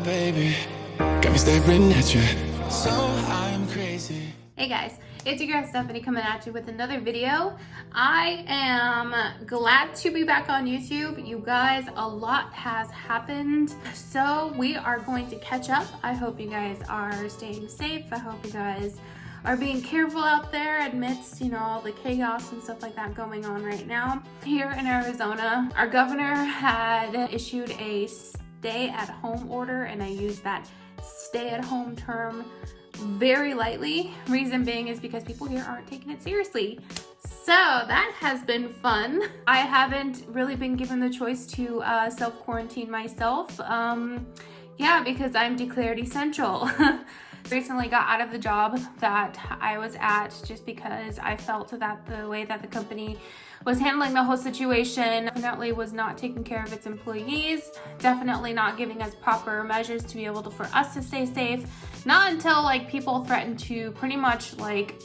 baby. Got me staring at you. So I'm crazy. Hey guys, it's your girl Stephanie coming at you with another video. I am glad to be back on YouTube. You guys, a lot has happened, so we are going to catch up. I hope you guys are staying safe. I hope you guys are being careful out there amidst, you know, all the chaos and stuff like that going on right now. Here in Arizona, our governor had issued a stay-at-home order, and I use that stay-at-home term very lightly. Reason being is because people here aren't taking it seriously. So that has been fun. I haven't really been given the choice to self-quarantine myself. Yeah, because I'm declared essential. Recently got out of the job that I was at just because I felt that the way that the company was handling the whole situation definitely was not taking care of its employees, definitely not giving us proper measures to be able to, for us to stay safe. Not until like people threatened to pretty much like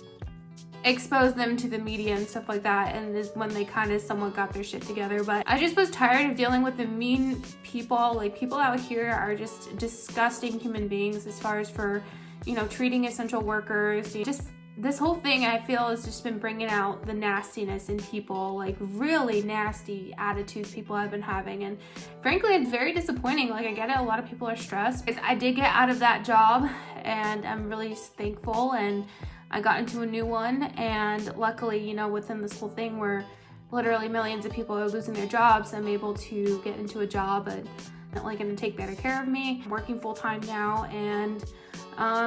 expose them to the media and stuff like that, and is when they kind of somewhat got their shit together. But I just was tired of dealing with the mean people. Like, people out here are just disgusting human beings as far as for, you know, treating essential workers. Just this whole thing, I feel, has just been bringing out the nastiness in people, like really nasty attitudes people have been having. And frankly, it's very disappointing. Like, I get it, a lot of people are stressed. I did get out of that job and I'm really thankful, and I got into a new one. And luckily, you know, within this whole thing where literally millions of people are losing their jobs, I'm able to get into a job and like going to take better care of me. I'm working full-time now, and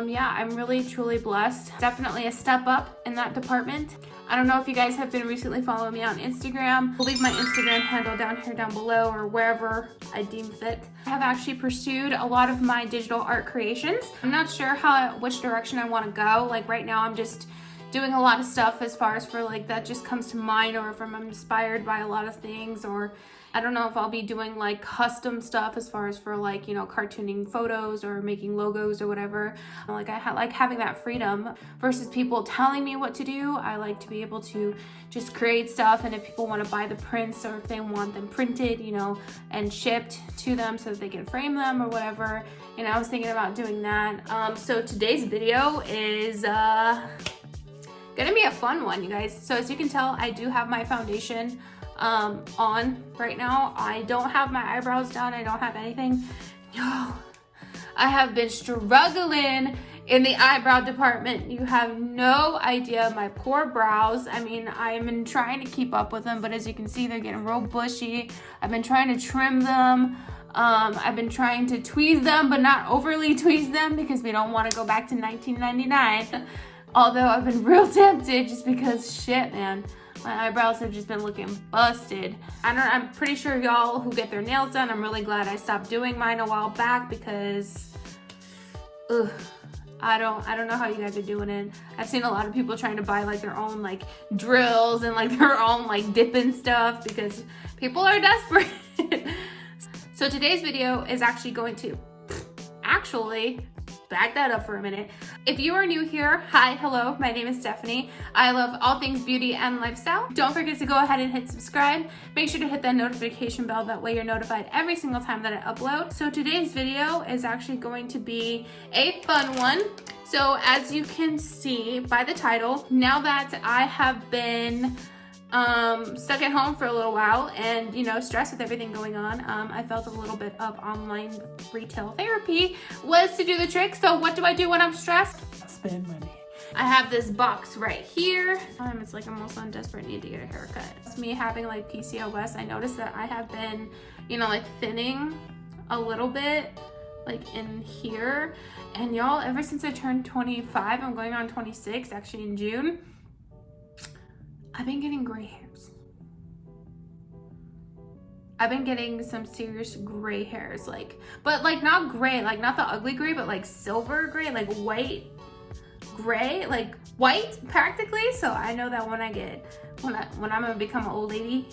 yeah, I'm really truly blessed. Definitely a step up in that department. I don't know if you guys have been recently following me on Instagram. I'll leave my Instagram handle down below, or wherever I deem fit. I have actually pursued a lot of my digital art creations. I'm not sure which direction I want to go. Like right now I'm just doing a lot of stuff as far as for like that just comes to mind, or if I'm inspired by a lot of things, or I don't know if I'll be doing like custom stuff as far as for like, you know, cartooning photos or making logos or whatever. Like I like having that freedom versus people telling me what to do. I like to be able to just create stuff, and if people want to buy the prints or if they want them printed, you know, and shipped to them so that they can frame them or whatever. And I was thinking about doing that. So today's video is gonna be a fun one, you guys. So as you can tell, I do have my foundation on right now. I don't have my eyebrows done. I don't have anything. Yo, I have been struggling in the eyebrow department. You have no idea. My poor brows. I mean, I've been trying to keep up with them, but as you can see, they're getting real bushy. I've been trying to trim them. I've been trying to tweeze them, but not overly tweeze them because we don't want to go back to 1999. Although I've been real tempted just because shit, man. My eyebrows have just been looking busted. I'm pretty sure y'all who get their nails done, I'm really glad I stopped doing mine a while back because, ugh, I don't know how you guys are doing it. I've seen a lot of people trying to buy like their own like drills and like their own like dipping stuff because people are desperate. So today's video is actually going to back that up for a minute. If you are new here, hi, hello, my name is Stephanie. I love all things beauty and lifestyle. Don't forget to go ahead and hit subscribe. Make sure to hit that notification bell, that way you're notified every single time that I upload. So today's video is actually going to be a fun one. So as you can see by the title, now that I have been stuck at home for a little while and, you know, stressed with everything going on, I felt a little bit of online retail therapy was to do the trick. So what do I do when I'm stressed? Spend money. I have this box right here. It's like I'm almost on desperate need to get a haircut. It's me having like PCOS. I noticed that I have been, you know, like thinning a little bit like in here. And y'all, ever since I turned 25, I'm going on 26 actually in June, I've been getting gray hairs. I've been getting some serious gray hairs, like, but like not gray, like not the ugly gray, but like silver gray, like white gray, like white practically. So I know that when I'm gonna become an old lady,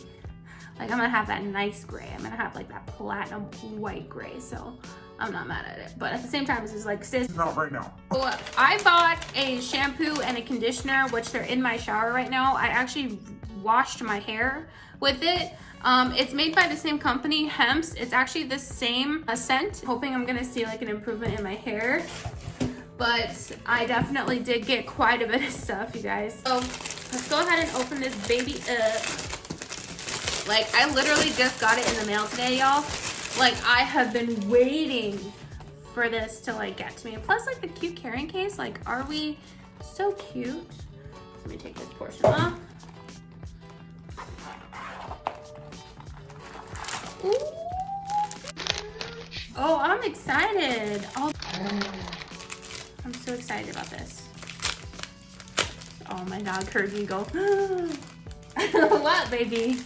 like I'm gonna have that nice gray. I'm gonna have like that platinum white gray. So I'm not mad at it, but at the same time, this is like, sis, not right now. So I bought a shampoo and a conditioner, which they're in my shower right now. I actually washed my hair with it. It's made by the same company, Hemp's. It's actually the same scent. Hoping I'm gonna see like an improvement in my hair. But I definitely did get quite a bit of stuff, you guys. So let's go ahead and open this baby up. Like, I literally just got it in the mail today, y'all. Like, I have been waiting for this to like get to me. And plus, like, the cute carrying case, like, are we so cute? Let me take this portion off. Ooh. Oh, I'm excited. Oh, I'm so excited about this. Oh, my dog heard me go, what, baby?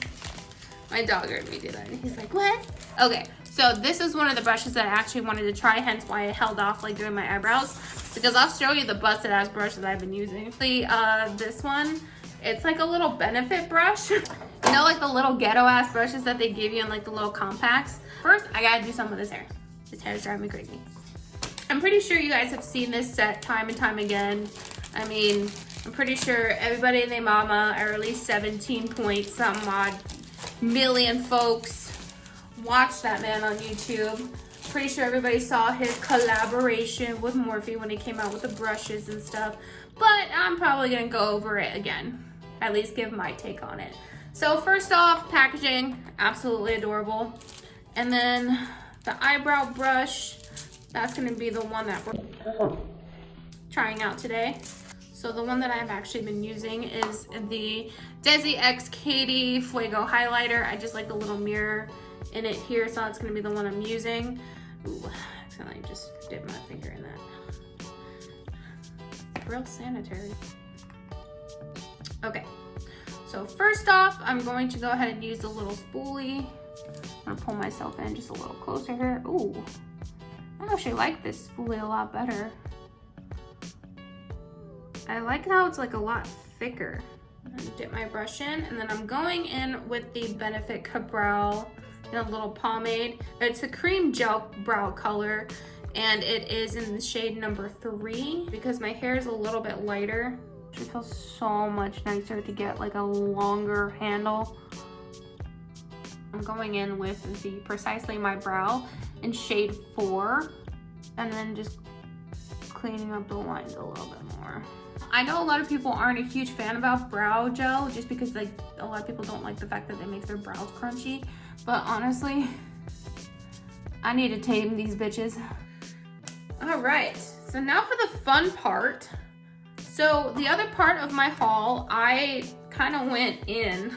My dog heard me do that, and he's like, what? Okay, so this is one of the brushes that I actually wanted to try, hence why I held off like doing my eyebrows, because I'll show you the busted ass brush that I've been using. This one, it's like a little benefit brush. You know, like the little ghetto ass brushes that they give you in like the little compacts. First, I gotta do something with this hair. This hair is driving me crazy. I'm pretty sure you guys have seen this set time and time again. I mean, I'm pretty sure everybody and their mama, or at least 17 point something odd million folks watched that man on YouTube. Pretty sure everybody saw his collaboration with Morphe when he came out with the brushes and stuff. But I'm probably gonna go over it again. At least give my take on it. So first off, packaging, absolutely adorable. And then the eyebrow brush, that's gonna be the one that we're trying out today. So the one that I've actually been using is the Desi X Katie Fuego highlighter. I just like the little mirror in it here, so that's gonna be the one I'm using. Ooh, accidentally just dipped my finger in that. Real sanitary. Okay, so first off, I'm going to go ahead and use the little spoolie. I'm gonna pull myself in just a little closer here. Ooh, I actually like this spoolie a lot better. I like how it's like a lot thicker. I'm gonna dip my brush in, and then I'm going in with the Benefit Brow in a little pomade. It's a cream gel brow color, and it is in the shade number 3 because my hair is a little bit lighter. It feels so much nicer to get like a longer handle. I'm going in with the Precisely My Brow in shade 4, and then just cleaning up the lines a little bit more. I know a lot of people aren't a huge fan about brow gel just because like a lot of people don't like the fact that it makes their brows crunchy, but honestly, I need to tame these bitches. All right, so now for the fun part. So the other part of my haul, I kind of went in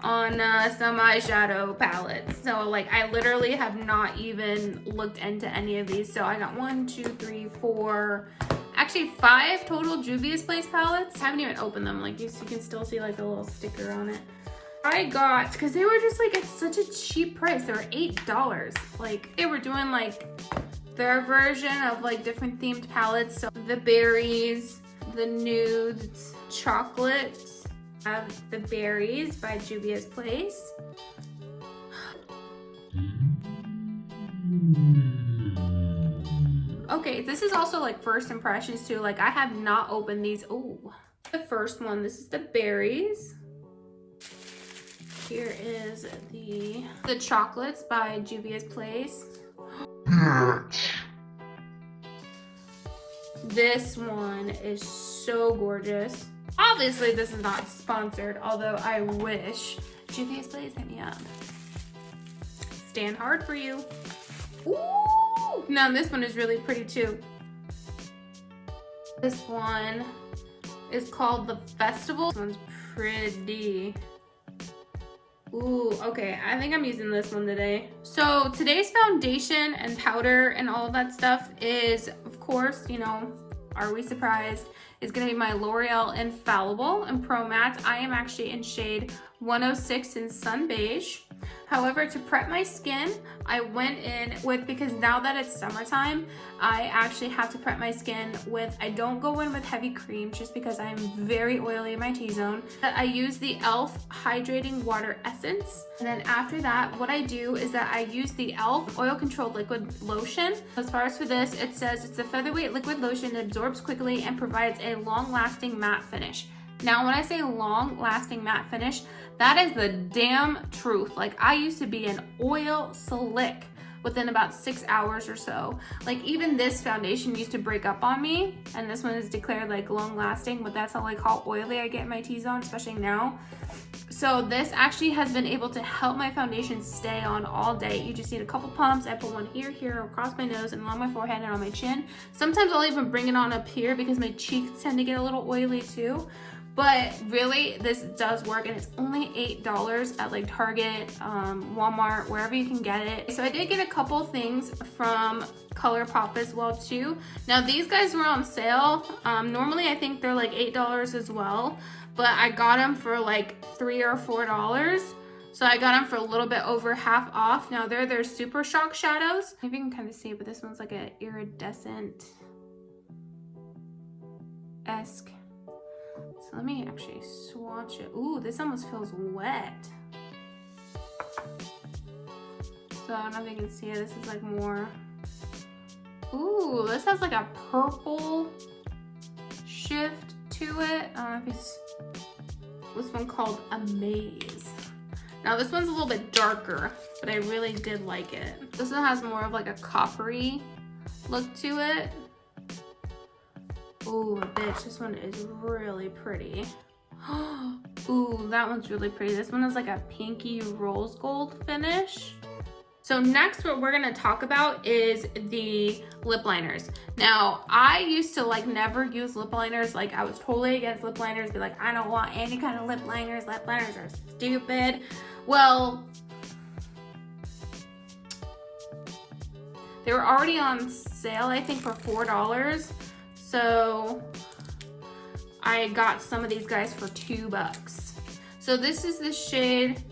on some eyeshadow palettes. So like I literally have not even looked into any of these. So I got 1, 2, 3, 4, actually 5 total Juvia's Place palettes. I haven't even opened them. Like you can still see like a little sticker on it. I got, because they were just like at such a cheap price. They were $8. Like they were doing like their version of like different themed palettes. So the berries, the nudes, chocolates. I have the berries by Juvia's Place. Okay, this is also like first impressions too. Like I have not opened these. Oh, the first one, this is the berries. Here is the chocolates by Juvia's Place. This one is so gorgeous. Obviously this is not sponsored, although I wish. Juvia's Place, hit me up. Stand hard for you. Ooh! Now this one is really pretty too. This one is called the Festival. This one's pretty. Ooh, okay, I think I'm using this one today. So today's foundation and powder and all of that stuff is, of course, you know, are we surprised? Is gonna be my L'Oreal Infallible and Pro Matte. I am actually in shade 106 in Sun Beige. However, to prep my skin, I went in with, because now that it's summertime, I actually have to prep my skin with, I don't go in with heavy cream just because I'm very oily in my T-zone. I use the e.l.f. Hydrating Water Essence. And then after that, what I do is that I use the e.l.f. Oil Control Liquid Lotion. As far as for this, it says it's a featherweight liquid lotion that absorbs quickly and provides a long-lasting matte finish. Now, when I say long lasting matte finish, that is the damn truth. Like, I used to be an oil slick within about 6 hours or so. Like, even this foundation used to break up on me, and this one is declared like long lasting, but that's how oily I get my T's on, especially now. So this actually has been able to help my foundation stay on all day. You just need a couple pumps. I put one here, across my nose, and along my forehead and on my chin. Sometimes I'll even bring it on up here because my cheeks tend to get a little oily too. But really, this does work, and it's only $8 at like Target, Walmart, wherever you can get it. So I did get a couple things from ColourPop as well too. Now these guys were on sale. Normally I think they're like $8 as well, but I got them for like $3 or $4. So I got them for a little bit over half off. Now they're their Super Shock shadows. Maybe you can kind of see it, but this one's like an iridescent-esque. So let me actually swatch it. Ooh, this almost feels wet. So I don't know if you can see it. This is like more. Ooh, this has like a purple shift to it. I don't know if it's this one called Amaze. Now this one's a little bit darker, but I really did like it. This one has more of like a coppery look to it. Ooh, bitch, this one is really pretty. Ooh, that one's really pretty. This one is like a pinky rose gold finish. So next, what we're gonna talk about is the lip liners. Now, I used to like never use lip liners. Like, I was totally against lip liners. Be like, I don't want any kind of lip liners. Lip liners are stupid. Well, they were already on sale, I think, for $4. So I got some of these guys for $2. So this is the shade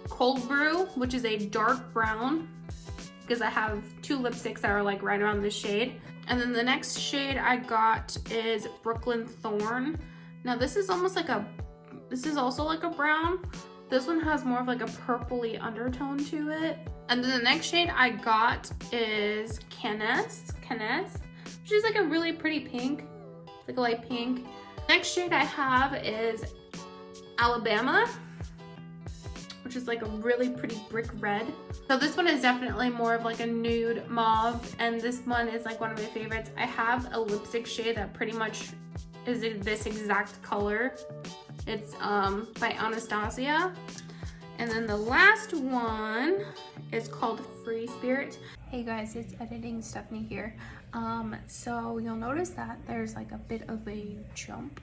Cold Brew, which is a dark brown, because I have two lipsticks that are like right around this shade. And then the next shade I got is Brooklyn Thorn. Now this is almost like this is also like a brown. This one has more of like a purpley undertone to it. And then the next shade I got is Cannes, which is like a really pretty pink. It's like a light pink. Next shade I have is Alabama, which is like a really pretty brick red. So this one is definitely more of like a nude mauve, and this one is like one of my favorites. I have a lipstick shade that pretty much is this exact color. It's by Anastasia. And then the last one is called Free Spirit. Hey guys, it's Editing Stephanie here. So you'll notice that there's like a bit of a jump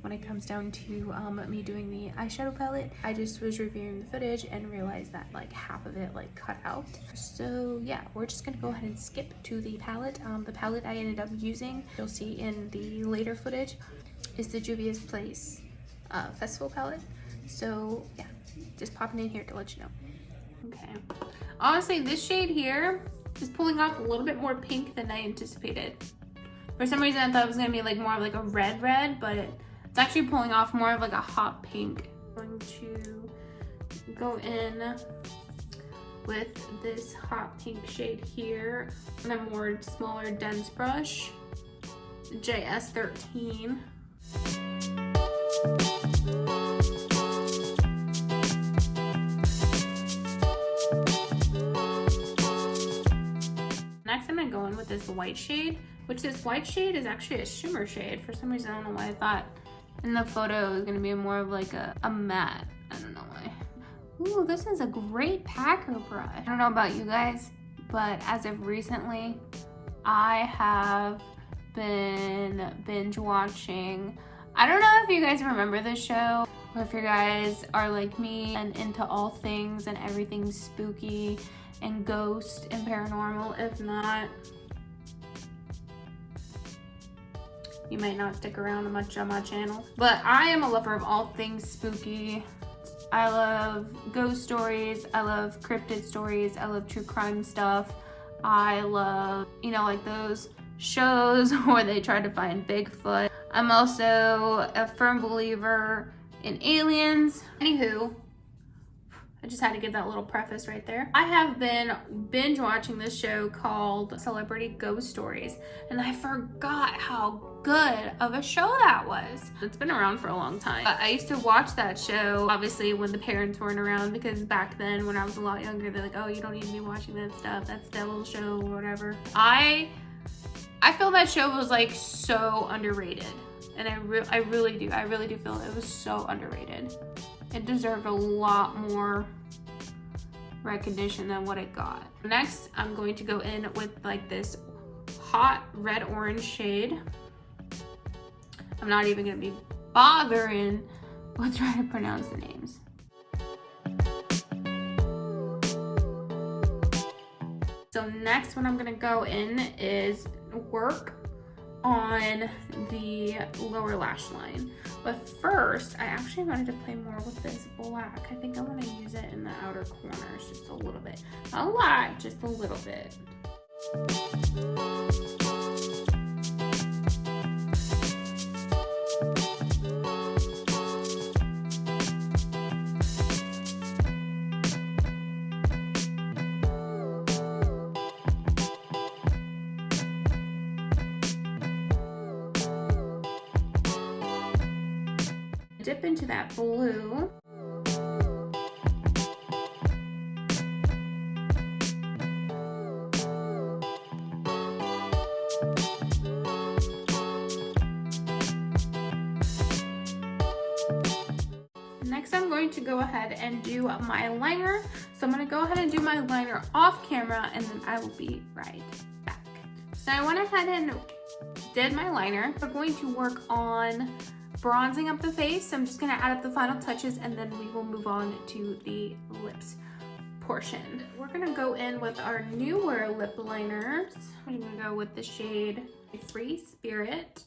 when it comes down to me doing the eyeshadow palette. I just was reviewing the footage and realized that like half of it like cut out. So yeah, we're just gonna go ahead and skip to the palette. The palette I ended up using, you'll see in the later footage, is the Juvia's Place Festival Palette. So yeah, just popping in here to let you know. Okay, honestly, this shade here is pulling off a little bit more pink than I anticipated. For some reason, I thought it was gonna be like more of like a red, but it's actually pulling off more of like a hot pink. I'm going to go in with this hot pink shade here and a more smaller dense brush, JS13. Next, I'm gonna go in with this white shade, which this white shade is actually a shimmer shade. For some reason, I don't know why I thought in the photo it was gonna be more of like a matte. I don't know why. Ooh, this is a great packer brush. I don't know about you guys, but as of recently, I have been binge watching. I don't know if you guys remember this show, or if you guys are like me and into all things and everything spooky and ghost and paranormal. If not, you might not stick around much on my channel. But I am a lover of all things spooky. I love ghost stories, I love cryptid stories, I love true crime stuff. I love, you know, like those shows where they try to find Bigfoot. I'm also a firm believer in aliens. Anywho, I just had to give that little preface right there. I have been binge watching this show called Celebrity Ghost Stories, and I forgot how good of a show that was. It's been around for a long time. I used to watch that show, obviously, when the parents weren't around, because back then when I was a lot younger, they're like, oh, you don't need to be watching that stuff. That's Devil's show or whatever. I feel that show was like so underrated, and I really do feel it was so underrated. It deserved a lot more recognition than what it got. Next, I'm going to go in with like this hot red orange shade. I'm not even gonna be bothering with trying to pronounce the names. So next, what I'm gonna go in is work on the lower lash line. But first, I actually wanted to play more with this black. I think I want to use it in the outer corners just a little bit. Not a lot, just a little bit. Dip into that blue. Next, I'm going to go ahead and do my liner. So I'm going to go ahead and do my liner off camera, and then I will be right back. So I went ahead and did my liner. We're going to work on bronzing up the face. I'm just gonna add up the final touches, and then we will move on to the lips portion. We're gonna go in with our newer lip liners. I'm gonna go with the shade Free Spirit.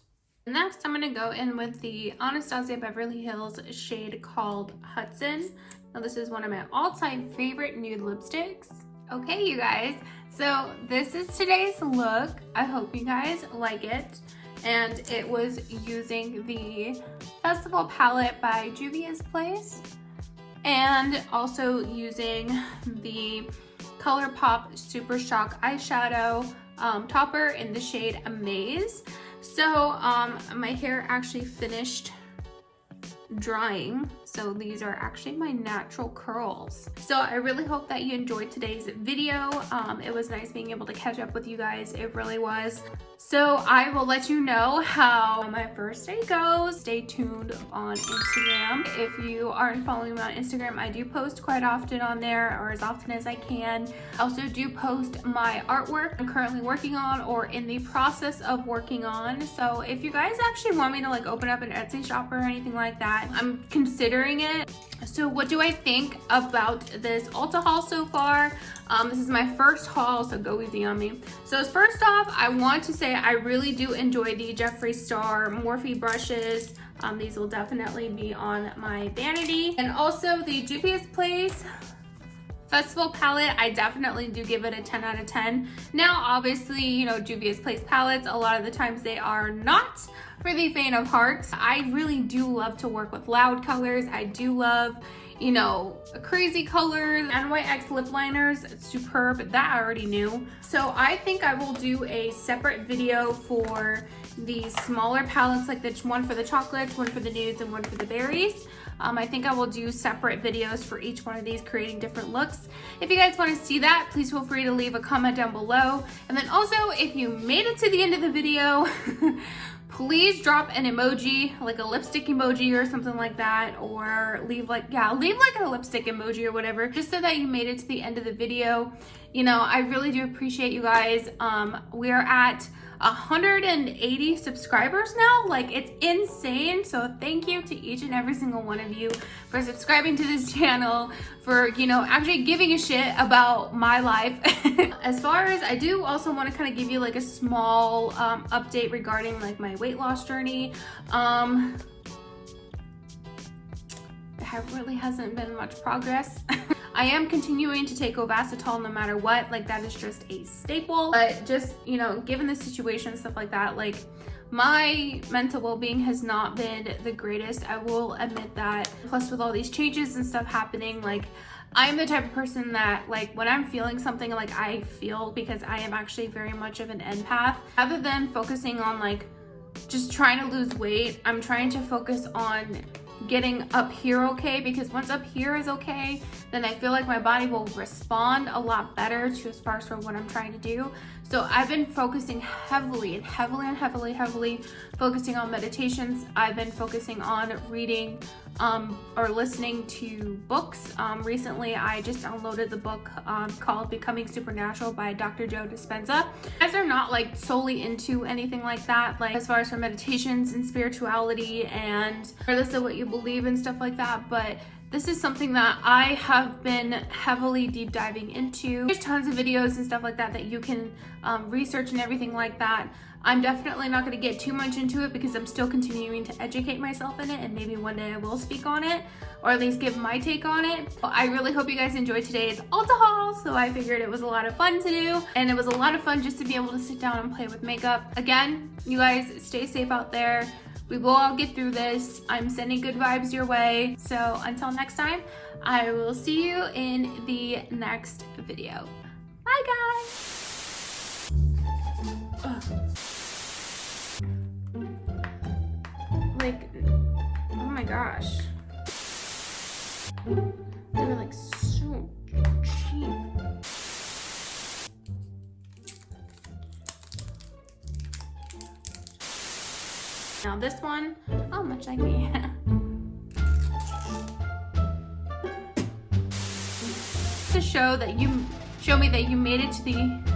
Next, I'm gonna go in with the Anastasia Beverly Hills shade called Hudson. Now, this is one of my all-time favorite nude lipsticks. Okay, you guys, so this is today's look. I hope you guys like it. And it was using the Festival Palette by Juvia's Place, and also using the ColourPop Super Shock eyeshadow topper in the shade Amaze. So my hair actually finished drying, so these are actually my natural curls. So I really hope that you enjoyed today's video. It was nice being able to catch up with you guys. It really was. So I will let you know how my first day goes. Stay tuned on Instagram. If you aren't following me on Instagram, I do post quite often on there, or as often as I can. I also do post my artwork I'm currently working on or in the process of working on. So if you guys actually want me to like open up an Etsy shop or anything like that, I'm considering it. So what do I think about this Ulta haul so far? This is my first haul, so go easy on me. So first off, I want to say I really do enjoy the Jeffree Star Morphe brushes. These will definitely be on my vanity. And also the Juvia's Place Festival palette, I definitely do give it a 10 out of 10. Now, obviously, you know, Juvia's Place palettes, a lot of the times they are not for the faint of heart. I really do love to work with loud colors. I do love, you know, crazy colors. NYX lip liners, it's superb. That I already knew. So I think I will do a separate video for the smaller palettes, like the one for the chocolates, one for the nudes, and one for the berries. I think I will do separate videos for each one of these, creating different looks. If you guys want to see that, please feel free to leave a comment down below. And then also, if you made it to the end of the video, please drop an emoji, like a lipstick emoji or something like that, or leave like a lipstick emoji or whatever, just so that you made it to the end of the video. You know, I really do appreciate you guys. We are at 180 subscribers now. Like, it's insane. So thank you to each and every single one of you for subscribing to this channel, for, you know, actually giving a shit about my life. As far as, I do also want to kind of give you like a small update regarding like my weight loss journey. There really hasn't been much progress. I am continuing to take Ovasitol no matter what, like that is just a staple. But just, you know, given the situation and stuff like that, like my mental well-being has not been the greatest, I will admit that. Plus with all these changes and stuff happening, like I am the type of person that, like, when I'm feeling something, like, I feel, because I am actually very much of an empath. Rather than focusing on, like, just trying to lose weight, I'm trying to focus on getting up here okay, because once up here is okay, then I feel like my body will respond a lot better to as far as for what I'm trying to do. So I've been focusing heavily focusing on meditations. I've been focusing on reading or listening to books. Recently I just downloaded the book called Becoming Supernatural by Dr. Joe Dispenza. You guys are not like solely into anything like that, like as far as for meditations and spirituality and regardless of what you believe and stuff like that, but this is something that I have been heavily deep diving into. There's tons of videos and stuff like that that you can research and everything like that. I'm definitely not going to get too much into it because I'm still continuing to educate myself in it, and maybe one day I will speak on it or at least give my take on it. Well, I really hope you guys enjoyed today's Ulta haul, so I figured it was a lot of fun to do, and it was a lot of fun just to be able to sit down and play with makeup. Again, you guys stay safe out there. We will all get through this. I'm sending good vibes your way. So until next time, I will see you in the next video. Bye guys. Like, oh my gosh. They were like so cheap. Now this one, oh, much like me. To show me that you made it to the